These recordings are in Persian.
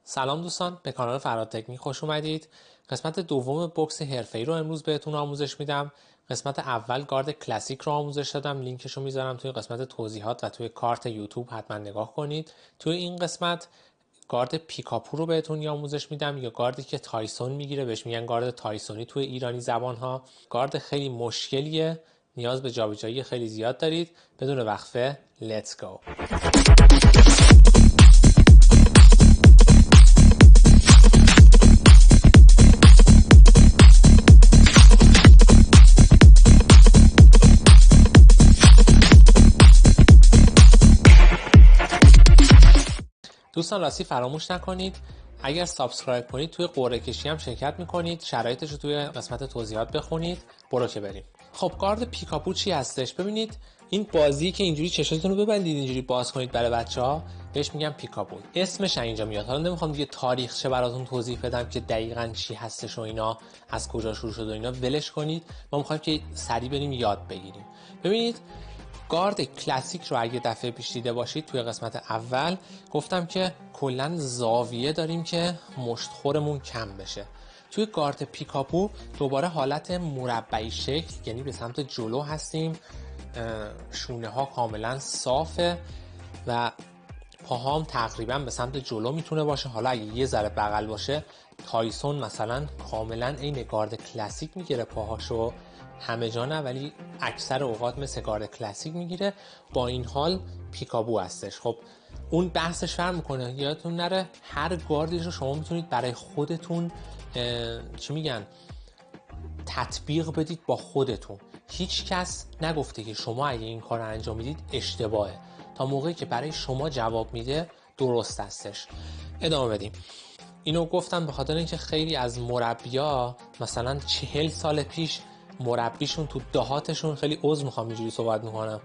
سلام دوستان، به کانال فراد تکنیک خوش اومدید. قسمت دوم بوکس حرفه‌ای رو امروز بهتون آموزش میدم. قسمت اول گارد کلاسیک رو آموزش دادم، لینکش رو میذارم توی قسمت توضیحات و توی کارت یوتیوب، حتما نگاه کنید. توی این قسمت گارد پیکاپو رو بهتون آموزش میدم، یا گاردی که تایسون میگیره، بهش میگن گارد تایسونی توی ایرانی زبان ها. گارد خیلی مشکلیه، نیاز به جابجایی خیلی زیاد دارید. بدون وقفه let's go. دوستان راستی فراموش نکنید اگر سابسکرایب کنید توی قرعه کشی هم شرکت میکنید. شرایطش رو توی قسمت توضیحات بخونید. برو که بریم. خب گارد پیکاپو چی هستش؟ ببینید این بازی که اینجوری چشاتون رو ببندید، اینجوری باز کنید برای بچه‌ها، بهش میگم پیکاپو. اسمش اینجا میاد. حالا نمیخوام دیگه تاریخچه براتون توضیح بدم که دقیقاً چی هستش و اینا، از کجا شروع شده و اینا، ولش کنید. ما میخوایم که سریع بریم یاد بگیریم. ببینید گارد کلاسیک رو اگه دفعه پیش دیده باشید توی قسمت اول گفتم که کلا زاویه داریم که مشتخورمون کم بشه. توی گارد پیکاپو دوباره حالت مربعی شکل، یعنی به سمت جلو هستیم، شونه ها کاملا صافه و پاهام تقریبا به سمت جلو میتونه باشه. حالا اگه یه ذره بغل باشه، تایسون مثلا کاملا عین گارد کلاسیک میگیره پاهاشو، همه جا نه ولی اکثر اوقات مثل گارد کلاسیک میگیره. با این حال پیکاپو هستش. خب اون بحثش فرق میکنه. یادتون نره هر گاردی رو شما میتونید برای خودتون چی میگن تطبیق بدید با خودتون. هیچ کس نگفته که شما اگه این کار رو انجام میدید اشتباهه، تا موقعی که برای شما جواب میده درست هستش. ادامه بدیم. اینو گفتم به خاطر اینکه خیلی از مربیا مثلا 40 سال پیش مربیشون تو دهاتشون، خیلی عذر میخوام اینجوری صحبت میکنم،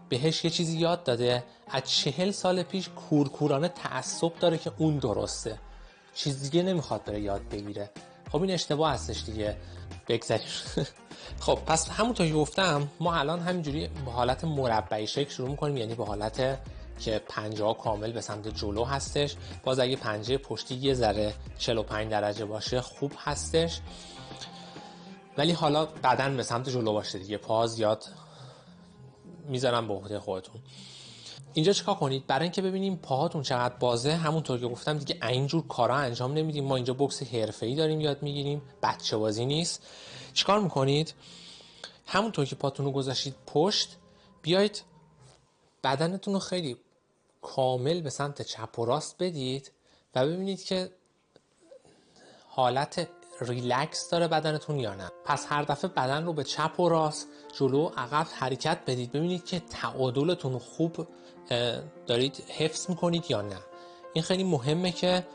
بهش یه چیزی یاد داده از 40 سال پیش، کورکورانه تعصب داره که اون درسته، چیز دیگه نمیخواد بره یاد بگیره. خب این اشتباه هستش دیگه. بگذاریم. خب پس همونطور که گفتم ما الان همینجوری با حالت مربعی شکل شروع میکنیم، یعنی با حالت که پنجه ها کامل به سمت جلو هستش. باز اگه پنجه پشتی یه ذره 45 درجه باشه خوب هستش، ولی حالا بدن به سمت جلو باشه دیگه. پا زیاد میذارم به عهده خودتون. اینجا چیکار کنید؟ برای اینکه ببینیم پاهاتون چقدر بازه، همونطور که گفتم دیگه اینجور کارا انجام نمیدیم. ما اینجا بوکس حرفه‌ای داریم یاد میگیریم، بچه بازی نیست. چیکار میکنید؟ همونطور که پاتون رو گذاشتید پشت، بیایید بدنتون رو خیلی کامل به سمت چپ و راست بدید و ببینید که حالت ریلکس داره بدنتون یا نه. پس هر دفعه بدن رو به چپ و راست، جلو و عقب حرکت بدید، ببینید که تعادلتون رو خوب دارید حفظ میکنید یا نه. این خیلی مهمه که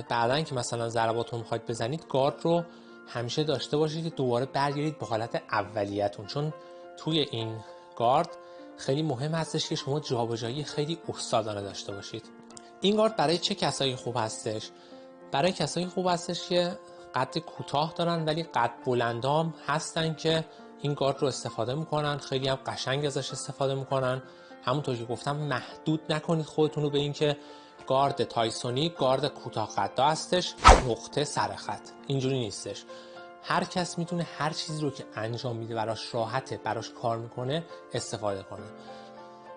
بعدن که مثلا ضرباتون میخواید بزنید، گارد رو همیشه داشته باشید که دوباره برگردید به حالت اولیتون، چون توی این گارد خیلی مهم هستش که شما جابجایی خیلی استادانه داشته باشید. این گارد برای چه کسایی خوب هستش؟ برای کسایی خوب هستش که قد کوتاه دارن ولی قد بلندام هستن که این گارد رو استفاده میکنن، خیلی هم قشنگ ازش استفاده میکنن. همونطور که گفتم محدود نکنید خودتون رو به این که گارد تایسونی گارد کوتاه قد هستش، نقطه سر خط. اینجوری نیستش. هر کس میتونه هر چیزی رو که انجام میده براش راحته، براش کار میکنه، استفاده کنه.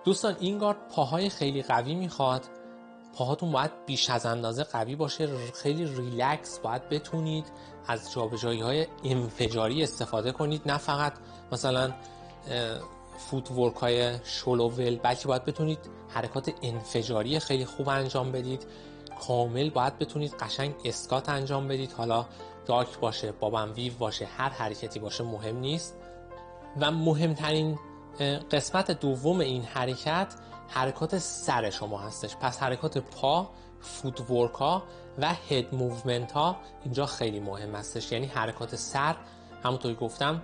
دوستان این گارد پاهای خیلی قوی میخواد. پاهاتون باید بیش از اندازه قوی باشه، خیلی ریلکس باید بتونید از جابجایی‌های انفجاری استفاده کنید، نه فقط مثلا فوت ورک های شلوول، بلکه باید بتونید حرکات انفجاری خیلی خوب انجام بدید. کامل باید بتونید قشنگ اسکات انجام بدید، حالا داک باشه، بابن ویو باشه، هر حرکتی باشه مهم نیست. و مهمترین قسمت دوم این حرکات سر شما هستش. پس حرکات پا، فوت ورک ها و هد موومنت ها اینجا خیلی مهم هستش. یعنی حرکات سر، همونطوری گفتم،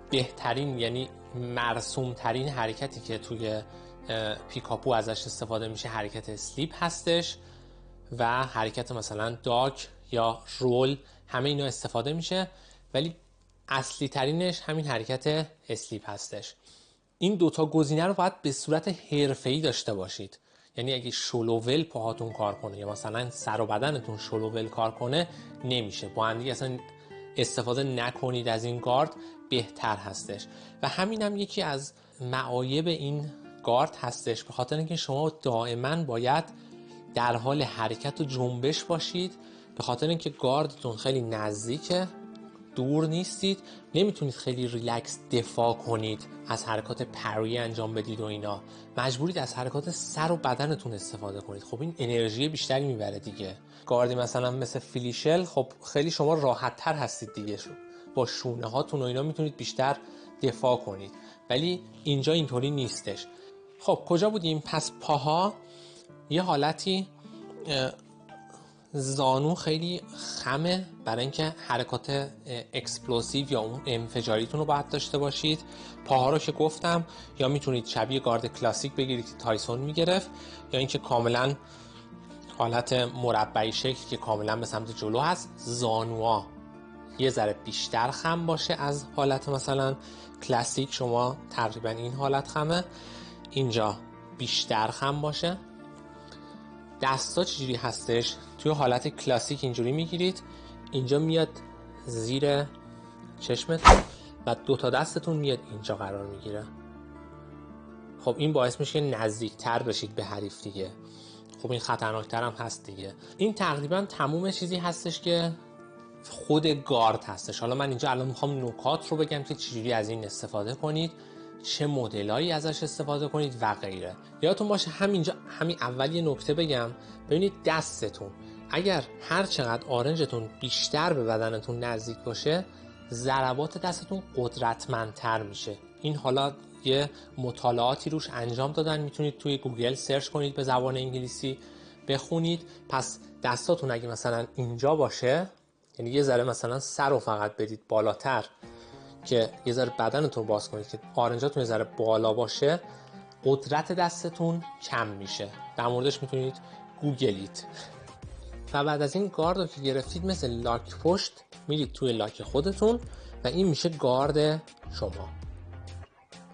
بهترین یعنی مرسوم ترین حرکتی که توی پیکاپو ازش استفاده میشه حرکت اسلیپ هستش و حرکت مثلا داک یا رول، همه اینا استفاده میشه، ولی اصلی ترینش همین حرکت اسلیپ هستش. این دوتا گزینه رو باید به صورت حرفه‌ای داشته باشید. یعنی اگه شلوول پاهاتون کار کنه یا مثلا سر و بدنتون شلوول کار کنه نمیشه. با هم دیگه اصلا استفاده نکنید از این گارد، بهتر هستش. و همینم یکی از معایب این گارد هستش، به خاطر اینکه شما دائما باید در حال حرکت و جنبش باشید، به خاطر اینکه گاردتون خیلی نزدیکه، دور نیستید، نمیتونید خیلی ریلکس دفاع کنید، از حرکات پری انجام بدید و اینا، مجبورید از حرکات سر و بدنتون استفاده کنید. خب این انرژی بیشتری میبره دیگه. گاردی مثلا مثل فلیشل، خب خیلی شما راحت تر هستید دیگه، با شونه هاتون و اینا میتونید بیشتر دفاع کنید، ولی اینجا اینطوری نیستش. خب کجا بودیم؟ پس پاها یه حالتی زانو خیلی خمه برای اینکه حرکات اکسپلوسیو یا اون انفجاریتون رو باید داشته باشید. پاها رو که گفتم یا میتونید شبیه گارد کلاسیک بگیرید که تایسون میگرفت، یا اینکه کاملا حالت مربعی شکل که کاملا به سمت جلو هست. زانوها یه ذره بیشتر خم باشه از حالت مثلا کلاسیک، شما تقریبا این حالت خمه، اینجا بیشتر خم باشه. دستا چجوری هستش؟ توی حالت کلاسیک اینجوری میگیرید، اینجا میاد زیر چشمتون و دوتا دستتون میاد اینجا قرار میگیره. خب این باعث میشه نزدیکتر بشید به حریف دیگه. خب این خطرناکتر هم هست دیگه. این تقریبا تموم چیزی هستش که خود گارد هستش. حالا من اینجا الان میخوام نکات رو بگم که چجوری از این استفاده کنید، چه مدلایی ازش استفاده کنید و غیره. یادتون باشه همین اول یه نکته بگم. ببینید دستتون اگر هر چقدر آرنجتون بیشتر به بدنتون نزدیک باشه، ضربات دستتون قدرتمندتر میشه. این حالا یه مطالعاتی روش انجام دادن، میتونید توی گوگل سرچ کنید به زبان انگلیسی بخونید. پس دستاتون اگه مثلا اینجا باشه، یعنی یه ذره مثلا سر رو فقط بدید بالاتر که یه ذره بدنتون باز کنید که آرنجاتون یه ذره بالا باشه، قدرت دستتون کم میشه. در موردش میتونید گوگلید. و بعد از این گارد رو که گرفتید، مثل لاک پشت میرید توی لاک خودتون و این میشه گارد شما.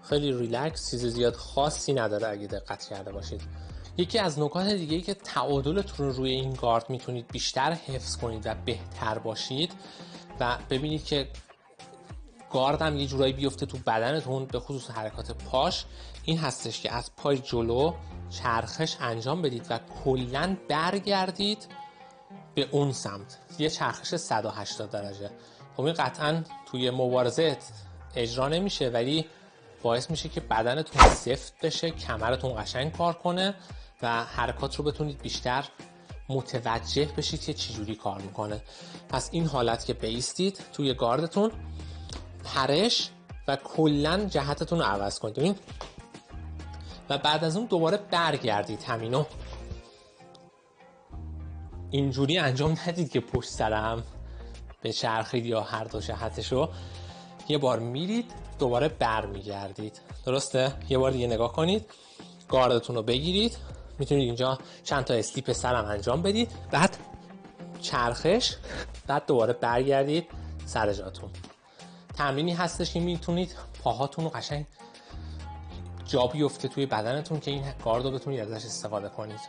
خیلی ریلکس، چیز زیاد خاصی نداره اگه دقت کرده باشید. یکی از نکات دیگه‌ای که تعادلتون رو روی این گارد میتونید بیشتر حفظ کنید و بهتر باشید و ببینید که گارد هم یه جورایی بیفته تو بدنتون، به خصوص حرکات پاش، این هستش که از پای جلو چرخش انجام بدید و کلاً برگردید به اون سمت، یه چرخش 180 درجه. خب این قطعاً توی مبارزه اجرا نمیشه، ولی باعث میشه که بدنتون سفت بشه، کمرتون قشنگ کار کنه و حرکات رو بتونید بیشتر متوجه بشید که چجوری کار میکنه. پس این حالت که بیستید توی گاردتون، پرش و کلن جهتتون رو عوض کنید و بعد از اون دوباره برگردید. همینو اینجوری انجام ندید که پشت سرم به چرخید یا هر دو جهتشو. یه بار میرید دوباره برمیگردید. درسته؟ یه بار دیگه نگاه کنید، گاردتون رو بگیرید، میتونید اینجا چند تا استیپ سرم انجام بدید، بعد چرخش، بعد دوباره برگردید سر جاتون. تمرینی هستش که میتونید پاهاتون رو قشنگ جا بیفته توی بدنتون که این گارد رو بتونید ازش استفاده کنید.